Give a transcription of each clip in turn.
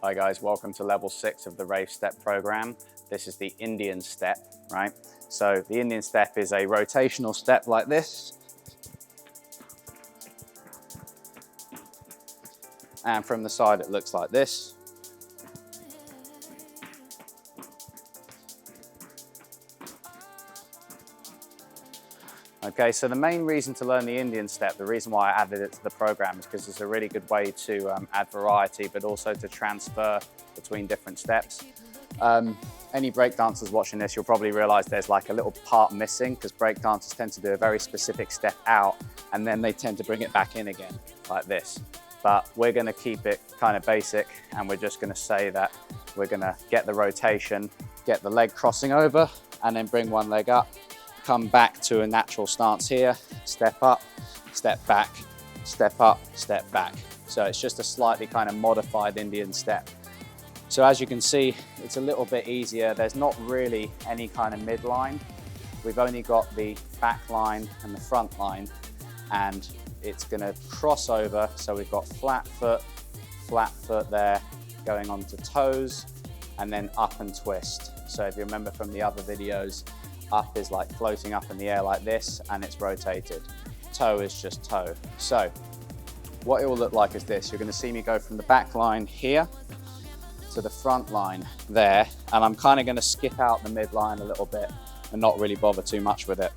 Hi guys, welcome to level 6 of the Rave Step program. This is the Indian step, right? So the Indian step is a rotational step like this. And from the side it looks like this. Okay, so the main reason to learn the Indian step, the reason why I added it to the program is because it's a really good way to add variety, but also to transfer between different steps. Any breakdancers watching this, you'll probably realize there's like a little part missing because breakdancers tend to do a very specific step out and then they tend to bring it back in again like this. But we're gonna keep it kind of basic and we're just gonna say that we're gonna get the rotation, get the leg crossing over and then bring one leg up, come back to a natural stance here, step up, step back, step up, step back. So it's just a slightly kind of modified Indian step. So as you can see, it's a little bit easier. There's not really any kind of midline. We've only got the back line and the front line, and it's gonna cross over. So we've got flat foot there, going on to toes, and then up and twist. So if you remember from the other videos, up is like floating up in the air like this, and it's rotated. Toe is just toe. So what it will look like is this. You're gonna see me go from the back line here to the front line there, and I'm kind of gonna skip out the midline a little bit and not really bother too much with it.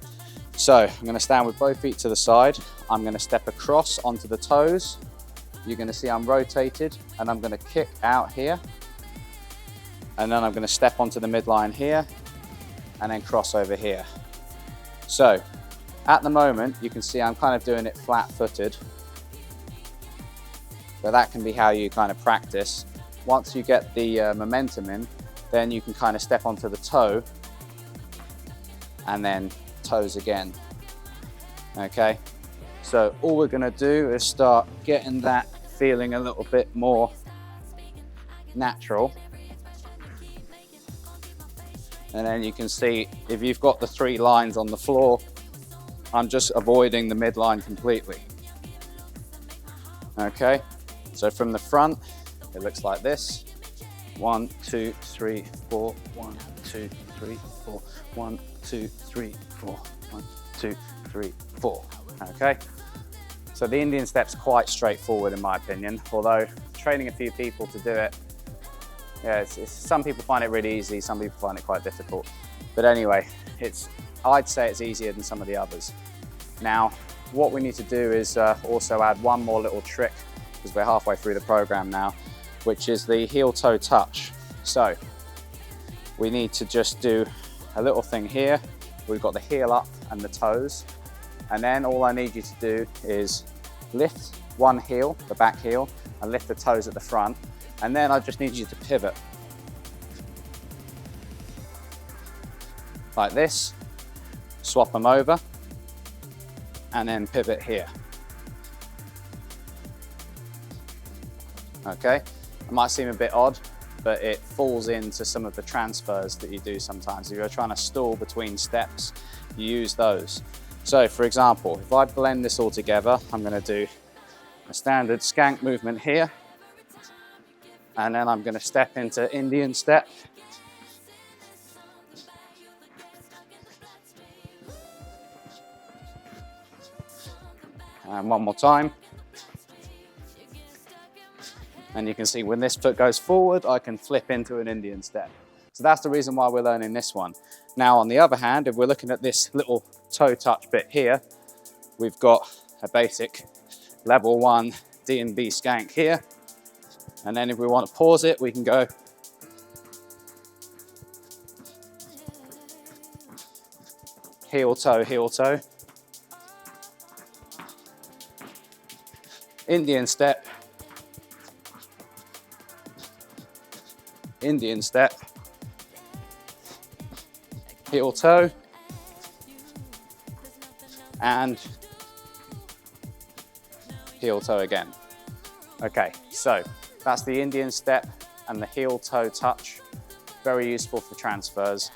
So I'm gonna stand with both feet to the side. I'm gonna step across onto the toes. You're gonna see I'm rotated, and I'm gonna kick out here, and then I'm gonna step onto the midline here, and then cross over here. So at the moment, you can see I'm kind of doing it flat-footed, but that can be how you kind of practice. Once you get the momentum in, then you can kind of step onto the toe and then toes again. Okay, so all we're gonna do is start getting that feeling a little bit more natural. And then you can see, if you've got the 3 lines on the floor, I'm just avoiding the midline completely. Okay, so from the front, it looks like this. 1, 2, 3, 4, 1, 2, 3, 4, 1, 2, 3, 4, 1, 2, 3, 4. Okay, so the Indian step's quite straightforward in my opinion, although training a few people to do it, yeah, some people find it really easy, some people find it quite difficult. But anyway, I'd say it's easier than some of the others. Now, what we need to do is also add one more little trick, because we're halfway through the program now, which is the heel-toe touch. So we need to just do a little thing here. We've got the heel up and the toes. And then all I need you to do is lift one heel, the back heel, and lift the toes at the front. And then I just need you to pivot like this, swap them over, and then pivot here. Okay, it might seem a bit odd, but it falls into some of the transfers that you do sometimes. If you're trying to stall between steps, you use those. So for example, if I blend this all together, I'm going to do a standard skank movement here, and then I'm going to step into Indian step. And one more time. And you can see when this foot goes forward, I can flip into an Indian step. So that's the reason why we're learning this one. Now, on the other hand, if we're looking at this little toe touch bit here, we've got a basic level 1 DnB skank here. And then if we want to pause it, we can go heel toe, Indian step, Indian step, heel toe, and heel toe again. Okay, so that's the Indian step and the heel toe touch. Very useful for transfers.